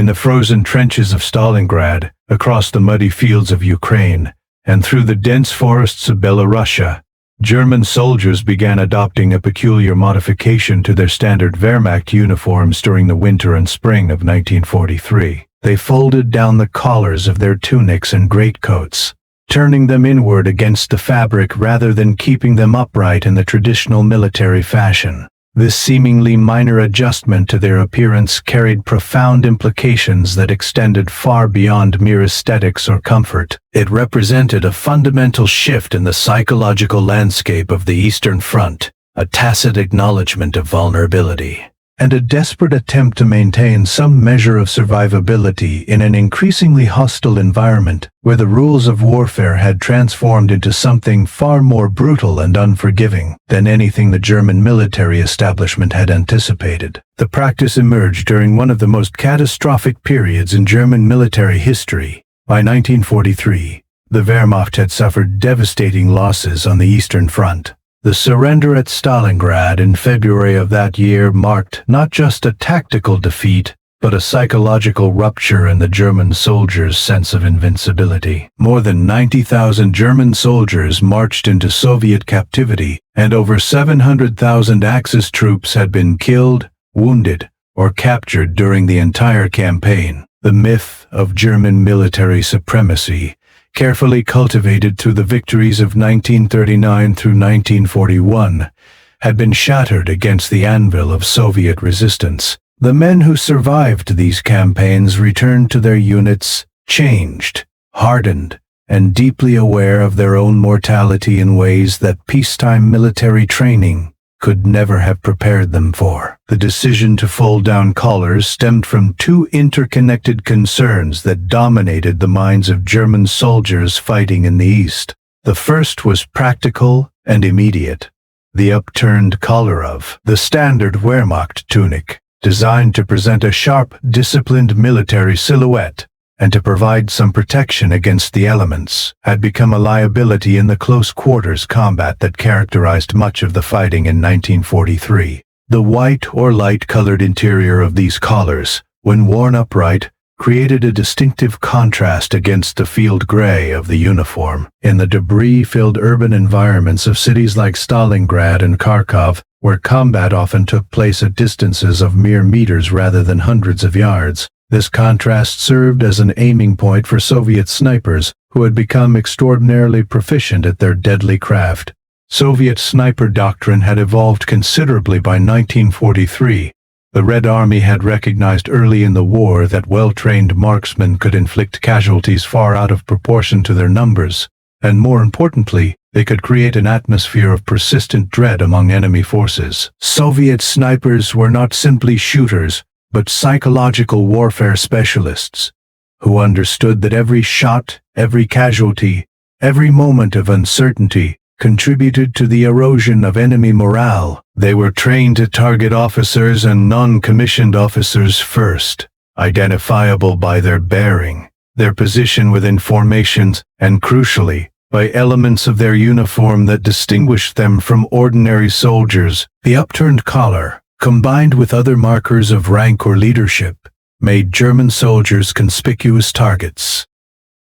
In the frozen trenches of Stalingrad, across the muddy fields of Ukraine, and through the dense forests of Belarusia, German soldiers began adopting a peculiar modification to their standard Wehrmacht uniforms during the winter and spring of 1943. They folded down the collars of their tunics and greatcoats, turning them inward against the fabric rather than keeping them upright in the traditional military fashion. This seemingly minor adjustment to their appearance carried profound implications that extended far beyond mere aesthetics or comfort. It represented a fundamental shift in the psychological landscape of the Eastern Front, a tacit acknowledgement of vulnerability, and a desperate attempt to maintain some measure of survivability in an increasingly hostile environment where the rules of warfare had transformed into something far more brutal and unforgiving than anything the German military establishment had anticipated. The practice emerged during one of the most catastrophic periods in German military history. By 1943, the Wehrmacht had suffered devastating losses on the Eastern Front. The surrender at Stalingrad in February of that year marked not just a tactical defeat, but a psychological rupture in the German soldiers' sense of invincibility. More than 90,000 German soldiers marched into Soviet captivity, and over 700,000 Axis troops had been killed, wounded, or captured during the entire campaign. The myth of German military supremacy, carefully cultivated through the victories of 1939 through 1941, had been shattered against the anvil of Soviet resistance. The men who survived these campaigns returned to their units, changed, hardened, and deeply aware of their own mortality in ways that peacetime military training could never have prepared them for. The decision to fold down collars stemmed from two interconnected concerns that dominated the minds of German soldiers fighting in the East. The first was practical and immediate. The upturned collar of the standard Wehrmacht tunic, designed to present a sharp, disciplined military silhouette and to provide some protection against the elements, had become a liability in the close-quarters combat that characterized much of the fighting in 1943. The white or light-colored interior of these collars, when worn upright, created a distinctive contrast against the field gray of the uniform. In the debris-filled urban environments of cities like Stalingrad and Kharkov, where combat often took place at distances of mere meters rather than hundreds of yards, this contrast served as an aiming point for Soviet snipers who had become extraordinarily proficient at their deadly craft. Soviet sniper doctrine had evolved considerably by 1943. The Red Army had recognized early in the war that well-trained marksmen could inflict casualties far out of proportion to their numbers, and more importantly, they could create an atmosphere of persistent dread among enemy forces. Soviet snipers were not simply shooters, but psychological warfare specialists, who understood that every shot, every casualty, every moment of uncertainty contributed to the erosion of enemy morale. They were trained to target officers and non-commissioned officers first, identifiable by their bearing, their position within formations, and crucially, by elements of their uniform that distinguished them from ordinary soldiers. The upturned collar, combined with other markers of rank or leadership, made German soldiers conspicuous targets.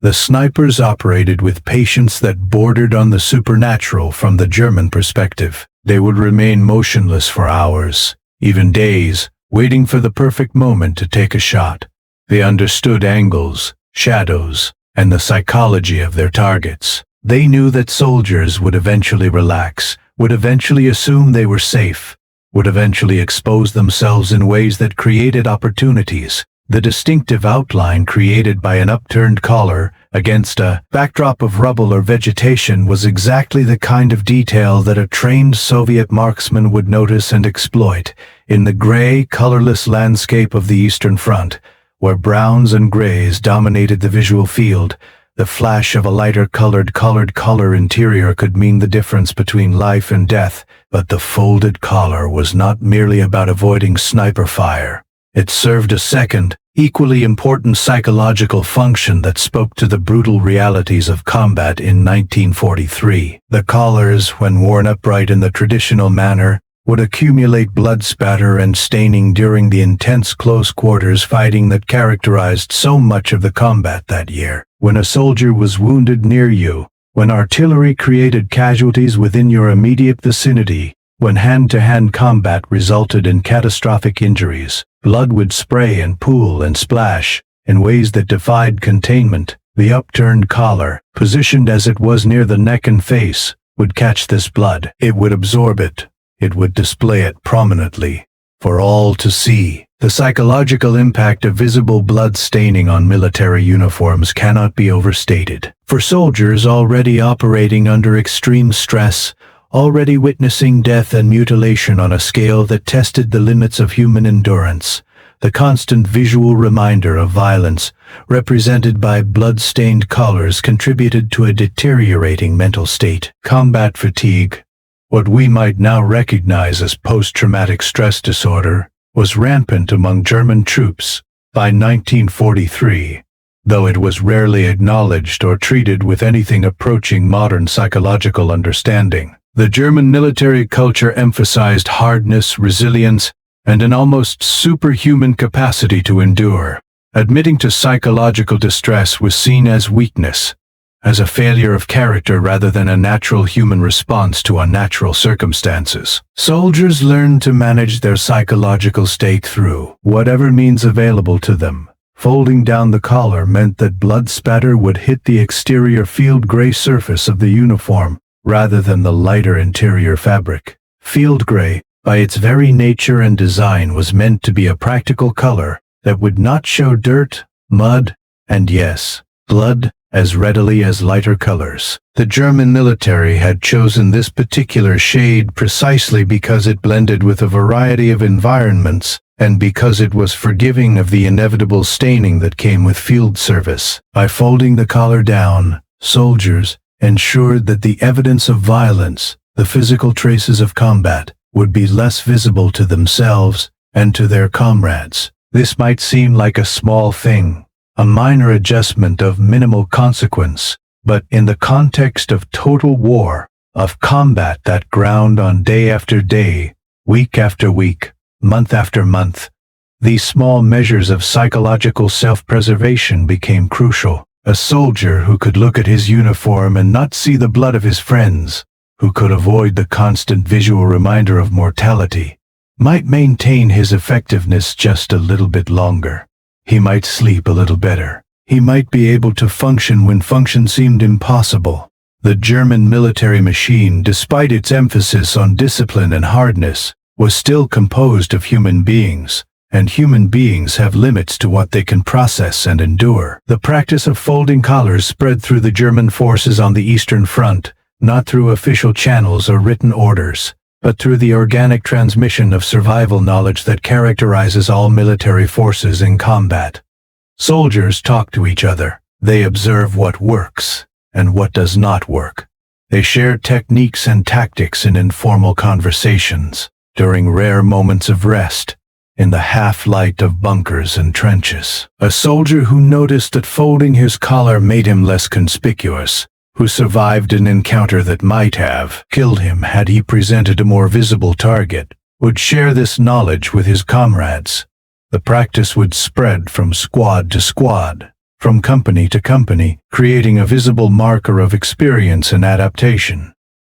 The snipers operated with patience that bordered on the supernatural from the German perspective. They would remain motionless for hours, even days, waiting for the perfect moment to take a shot. They understood angles, shadows, and the psychology of their targets. They knew that soldiers would eventually relax, would eventually assume they were safe, would eventually expose themselves in ways that created opportunities. The distinctive outline created by an upturned collar against a backdrop of rubble or vegetation was exactly the kind of detail that a trained Soviet marksman would notice and exploit. In the gray, colorless landscape of the Eastern Front, where browns and grays dominated the visual field, the flash of a lighter-colored collar interior could mean the difference between life and death. But the folded collar was not merely about avoiding sniper fire. It served a second, equally important psychological function that spoke to the brutal realities of combat in 1943. The collars, when worn upright in the traditional manner, would accumulate blood spatter and staining during the intense close quarters fighting that characterized so much of the combat that year. When a soldier was wounded near you, when artillery created casualties within your immediate vicinity, when hand-to-hand combat resulted in catastrophic injuries, blood would spray and pool and splash in ways that defied containment. The upturned collar, positioned as it was near the neck and face, would catch this blood. It would absorb it. It would display it prominently for all to see. The psychological impact of visible blood staining on military uniforms cannot be overstated. For soldiers already operating under extreme stress, already witnessing death and mutilation on a scale that tested the limits of human endurance, the constant visual reminder of violence, represented by blood-stained collars, contributed to a deteriorating mental state. Combat fatigue, what we might now recognize as post-traumatic stress disorder, was rampant among German troops by 1943, though it was rarely acknowledged or treated with anything approaching modern psychological understanding. The German military culture emphasized hardness, resilience, and an almost superhuman capacity to endure. Admitting to psychological distress was seen as weakness, as a failure of character rather than a natural human response to unnatural circumstances. Soldiers learned to manage their psychological state through whatever means available to them. Folding down the collar meant that blood spatter would hit the exterior field gray surface of the uniform rather than the lighter interior fabric. Field gray, by its very nature and design, was meant to be a practical color that would not show dirt, mud, and yes, blood as readily as lighter colors. The German military had chosen this particular shade precisely because it blended with a variety of environments and because it was forgiving of the inevitable staining that came with field service. By folding the collar down, soldiers ensured that the evidence of violence, the physical traces of combat, would be less visible to themselves and to their comrades. This might seem like a small thing, a minor adjustment of minimal consequence, but in the context of total war, of combat that ground on day after day, week after week, month after month, these small measures of psychological self-preservation became crucial. A soldier who could look at his uniform and not see the blood of his friends, who could avoid the constant visual reminder of mortality, might maintain his effectiveness just a little bit longer. He might sleep a little better. He might be able to function when function seemed impossible. The German military machine, despite its emphasis on discipline and hardness, was still composed of human beings, and human beings have limits to what they can process and endure. The practice of folding collars spread through the German forces on the Eastern Front, not through official channels or written orders, but through the organic transmission of survival knowledge that characterizes all military forces in combat. Soldiers talk to each other. They observe what works and what does not work. They share techniques and tactics in informal conversations, during rare moments of rest, in the half-light of bunkers and trenches. A soldier who noticed that folding his collar made him less conspicuous, who survived an encounter that might have killed him had he presented a more visible target, would share this knowledge with his comrades. The practice would spread from squad to squad, from company to company, creating a visible marker of experience and adaptation.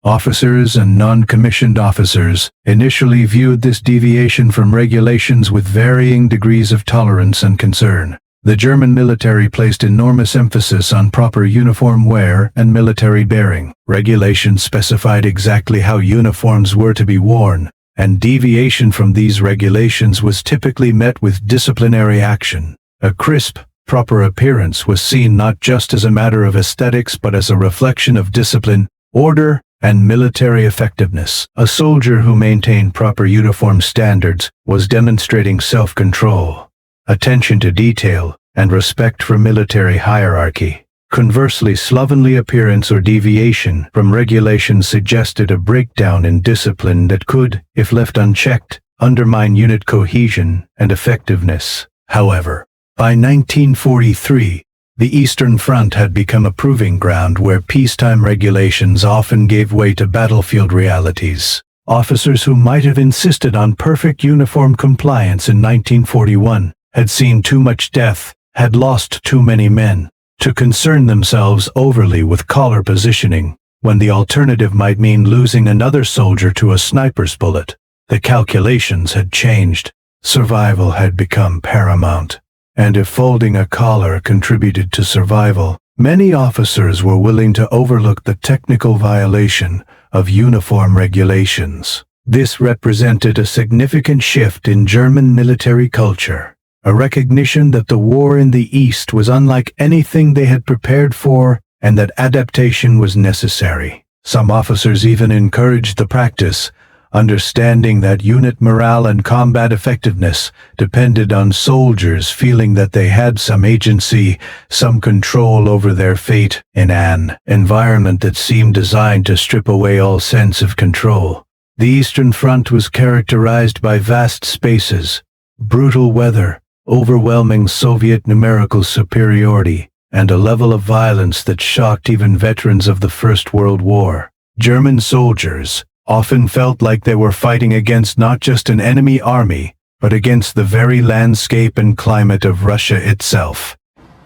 Officers and non-commissioned officers initially viewed this deviation from regulations with varying degrees of tolerance and concern. The German military placed enormous emphasis on proper uniform wear and military bearing. Regulations specified exactly how uniforms were to be worn, and deviation from these regulations was typically met with disciplinary action. A crisp, proper appearance was seen not just as a matter of aesthetics but as a reflection of discipline, order, and military effectiveness. A soldier who maintained proper uniform standards was demonstrating self-control, attention to detail, and respect for military hierarchy. Conversely, slovenly appearance or deviation from regulations suggested a breakdown in discipline that could, if left unchecked, undermine unit cohesion and effectiveness. However, by 1943, the Eastern Front had become a proving ground where peacetime regulations often gave way to battlefield realities. Officers who might have insisted on perfect uniform compliance in 1941 had seen too much death, had lost too many men, to concern themselves overly with collar positioning, when the alternative might mean losing another soldier to a sniper's bullet. The calculations had changed. Survival had become paramount. And if folding a collar contributed to survival, many officers were willing to overlook the technical violation of uniform regulations. This represented a significant shift in German military culture, a recognition that the war in the East was unlike anything they had prepared for and that adaptation was necessary. Some officers even encouraged the practice, understanding that unit morale and combat effectiveness depended on soldiers feeling that they had some agency, some control over their fate in an environment that seemed designed to strip away all sense of control. The Eastern Front was characterized by vast spaces, brutal weather, overwhelming Soviet numerical superiority, and a level of violence that shocked even veterans of the First World War. German soldiers often felt like they were fighting against not just an enemy army, but against the very landscape and climate of Russia itself.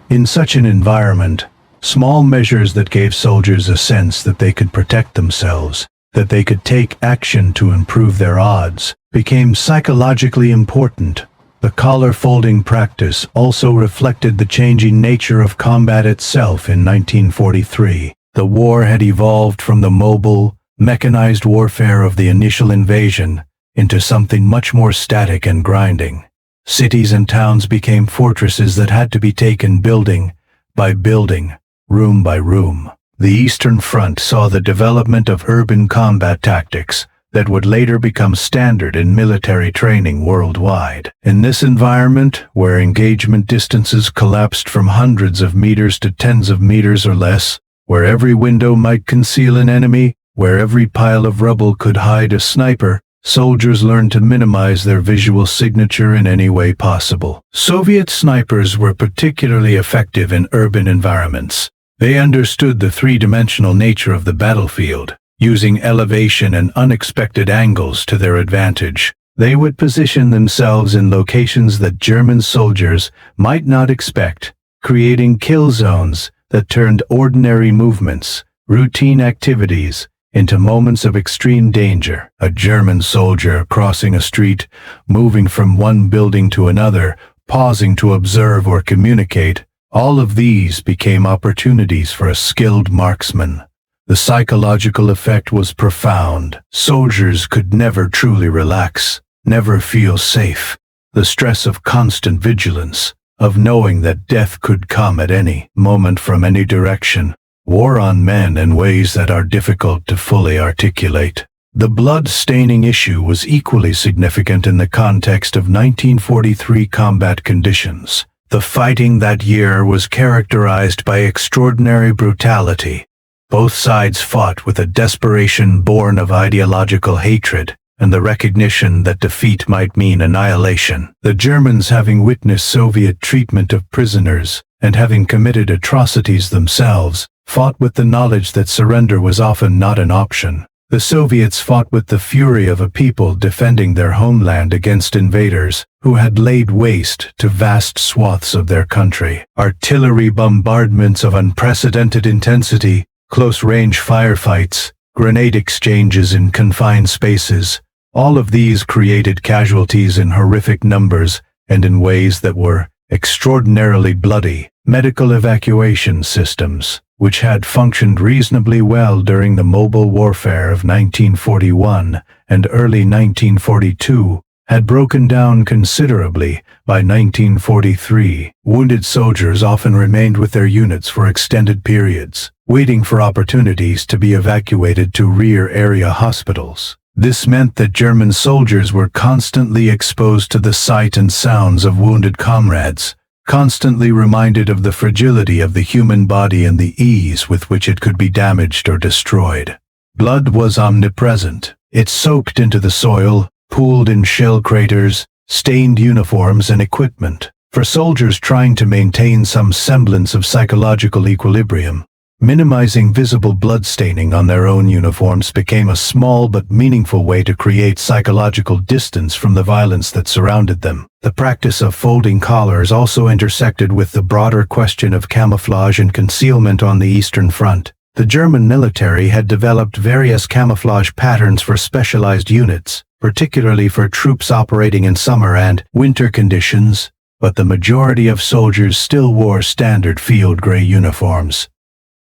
In such an environment, small measures that gave soldiers a sense that they could protect themselves, that they could take action to improve their odds, became psychologically important. The collar-folding practice also reflected the changing nature of combat itself in 1943. The war had evolved from the mobile, mechanized warfare of the initial invasion into something much more static and grinding. Cities and towns became fortresses that had to be taken building by building, room by room. The Eastern Front saw the development of urban combat tactics that would later become standard in military training worldwide. In this environment, where engagement distances collapsed from hundreds of meters to tens of meters or less, where every window might conceal an enemy, where every pile of rubble could hide a sniper, soldiers learned to minimize their visual signature in any way possible. Soviet snipers were particularly effective in urban environments. They understood the three-dimensional nature of the battlefield, using elevation and unexpected angles to their advantage. They would position themselves in locations that German soldiers might not expect, creating kill zones that turned ordinary movements, routine activities, into moments of extreme danger. A German soldier crossing a street, moving from one building to another, pausing to observe or communicate, all of these became opportunities for a skilled marksman. The psychological effect was profound. Soldiers could never truly relax, never feel safe. The stress of constant vigilance, of knowing that death could come at any moment from any direction, wore on men in ways that are difficult to fully articulate. The blood-staining issue was equally significant in the context of 1943 combat conditions. The fighting that year was characterized by extraordinary brutality. Both sides fought with a desperation born of ideological hatred and the recognition that defeat might mean annihilation. The Germans, having witnessed Soviet treatment of prisoners and having committed atrocities themselves, fought with the knowledge that surrender was often not an option. The Soviets fought with the fury of a people defending their homeland against invaders who had laid waste to vast swaths of their country. Artillery bombardments of unprecedented intensity, close-range firefights, grenade exchanges in confined spaces, all of these created casualties in horrific numbers and in ways that were extraordinarily bloody. Medical evacuation systems, which had functioned reasonably well during the mobile warfare of 1941 and early 1942, had broken down considerably by 1943. Wounded soldiers often remained with their units for extended periods, waiting for opportunities to be evacuated to rear-area hospitals. This meant that German soldiers were constantly exposed to the sight and sounds of wounded comrades, constantly reminded of the fragility of the human body and the ease with which it could be damaged or destroyed. Blood was omnipresent. It soaked into the soil, pooled in shell craters, stained uniforms and equipment. For soldiers trying to maintain some semblance of psychological equilibrium, Minimizing visible bloodstaining on their own uniforms became a small but meaningful way to create psychological distance from the violence that surrounded them. The practice of folding collars also intersected with the broader question of camouflage and concealment on the Eastern Front. The German military had developed various camouflage patterns for specialized units, particularly for troops operating in summer and winter conditions, but the majority of soldiers still wore standard field gray uniforms.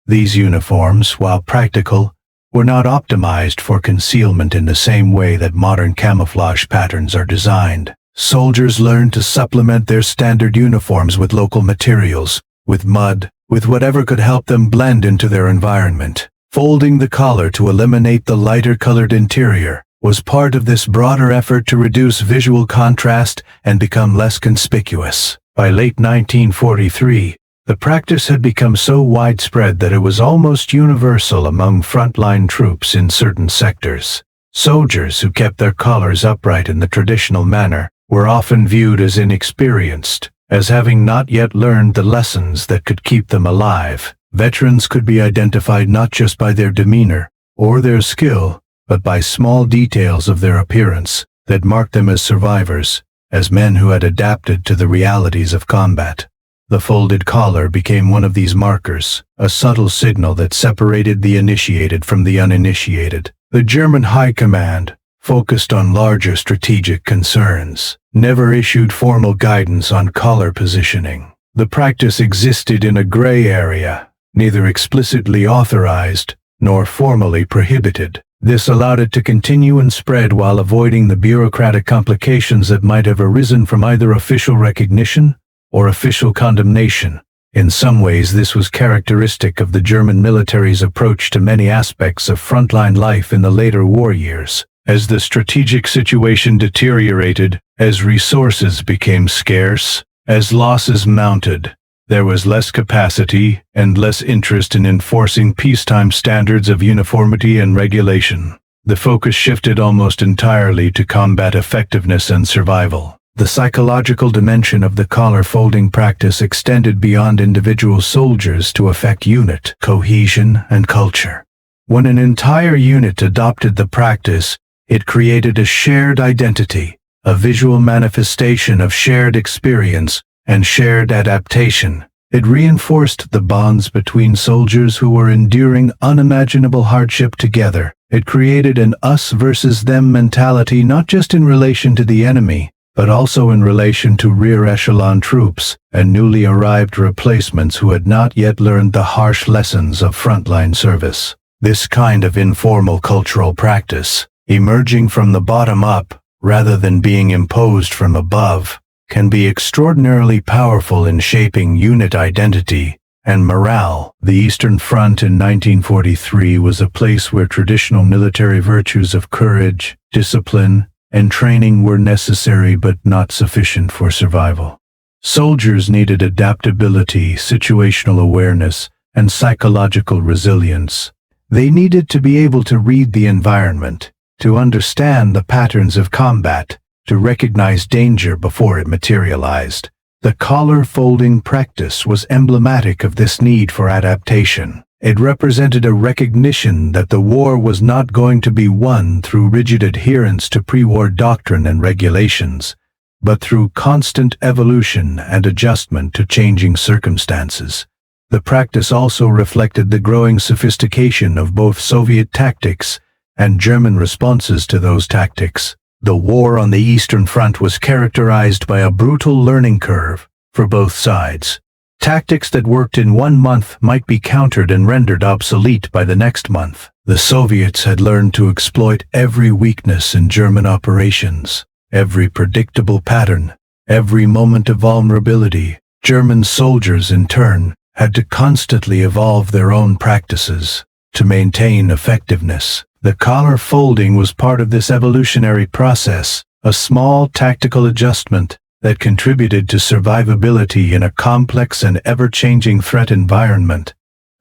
These uniforms, while practical, were not optimized for concealment in the same way that modern camouflage patterns are designed. Soldiers learned to supplement their standard uniforms with local materials, with mud, with whatever could help them blend into their environment. Folding the collar to eliminate the lighter-colored interior was part of this broader effort to reduce visual contrast and become less conspicuous. By late 1943, the practice had become so widespread that it was almost universal among frontline troops in certain sectors. Soldiers who kept their collars upright in the traditional manner were often viewed as inexperienced, as having not yet learned the lessons that could keep them alive. Veterans could be identified not just by their demeanor or their skill, but by small details of their appearance that marked them as survivors, as men who had adapted to the realities of combat. The folded collar became one of these markers, a subtle signal that separated the initiated from the uninitiated. The German High Command, focused on larger strategic concerns, never issued formal guidance on collar positioning. The practice existed in a gray area, neither explicitly authorized nor formally prohibited. This allowed it to continue and spread while avoiding the bureaucratic complications that might have arisen from either official recognition or official condemnation. In some ways, this was characteristic of the German military's approach to many aspects of frontline life in the later war years. As the strategic situation deteriorated, as resources became scarce, as losses mounted, there was less capacity and less interest in enforcing peacetime standards of uniformity and regulation. The focus shifted almost entirely to combat effectiveness and survival. The psychological dimension of the collar folding practice extended beyond individual soldiers to affect unit cohesion and culture. When an entire unit adopted the practice, it created a shared identity, a visual manifestation of shared experience and shared adaptation. It reinforced the bonds between soldiers who were enduring unimaginable hardship together. It created an us versus them mentality not just in relation to the enemy, but also in relation to rear echelon troops and newly arrived replacements who had not yet learned the harsh lessons of frontline service. This kind of informal cultural practice, emerging from the bottom up rather than being imposed from above, can be extraordinarily powerful in shaping unit identity and morale. The Eastern Front in 1943 was a place where traditional military virtues of courage, discipline, and training were necessary but not sufficient for survival. Soldiers needed adaptability, situational awareness, and psychological resilience. They needed to be able to read the environment, to understand the patterns of combat, to recognize danger before it materialized. The collar folding practice was emblematic of this need for adaptation. It represented a recognition that the war was not going to be won through rigid adherence to pre-war doctrine and regulations, but through constant evolution and adjustment to changing circumstances. The practice also reflected the growing sophistication of both Soviet tactics and German responses to those tactics. The war on the Eastern Front was characterized by a brutal learning curve for both sides. Tactics that worked in 1 month might be countered and rendered obsolete by the next month. The Soviets had learned to exploit every weakness in German operations, every predictable pattern, every moment of vulnerability. German soldiers, in turn, had to constantly evolve their own practices to maintain effectiveness. The collar folding was part of this evolutionary process, a small tactical adjustment that contributed to survivability in a complex and ever-changing threat environment.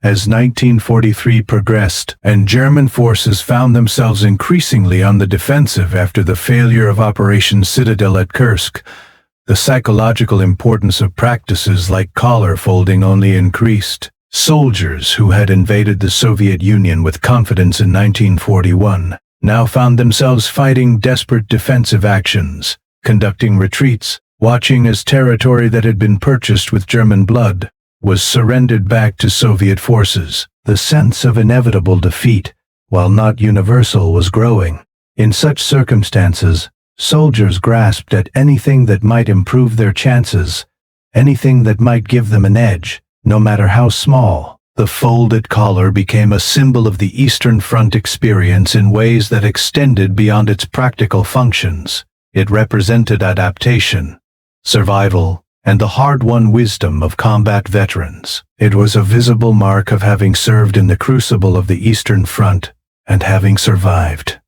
As 1943 progressed and German forces found themselves increasingly on the defensive after the failure of Operation Citadel at Kursk, the psychological importance of practices like collar folding only increased. Soldiers who had invaded the Soviet Union with confidence in 1941 now found themselves fighting desperate defensive actions, conducting retreats, watching as territory that had been purchased with German blood was surrendered back to Soviet forces. The sense of inevitable defeat, while not universal, was growing. In such circumstances, soldiers grasped at anything that might improve their chances, anything that might give them an edge, no matter how small. The folded collar became a symbol of the Eastern Front experience in ways that extended beyond its practical functions. It represented adaptation, survival, and the hard-won wisdom of combat veterans. It was a visible mark of having served in the crucible of the Eastern Front and having survived.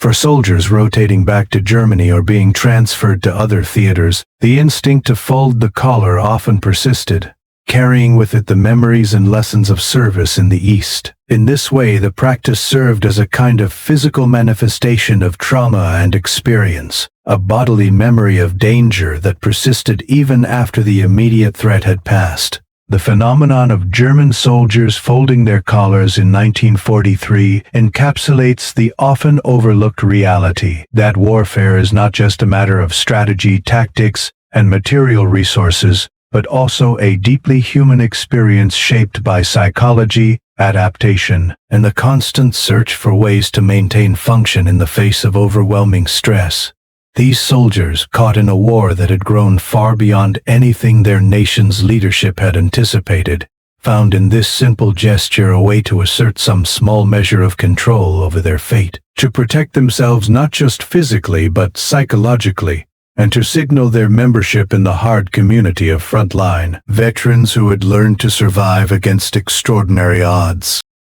For soldiers rotating back to Germany or being transferred to other theaters, the instinct to fold the collar often persisted, carrying with it the memories and lessons of service in the East. In this way, the practice served as a kind of physical manifestation of trauma and experience, a bodily memory of danger that persisted even after the immediate threat had passed. The phenomenon of German soldiers folding their collars in 1943 encapsulates the often overlooked reality that warfare is not just a matter of strategy, tactics, and material resources, but also a deeply human experience shaped by psychology, adaptation, and the constant search for ways to maintain function in the face of overwhelming stress. These soldiers, caught in a war that had grown far beyond anything their nation's leadership had anticipated, found in this simple gesture a way to assert some small measure of control over their fate, to protect themselves not just physically but psychologically, and to signal their membership in the hard community of frontline veterans who had learned to survive against extraordinary odds.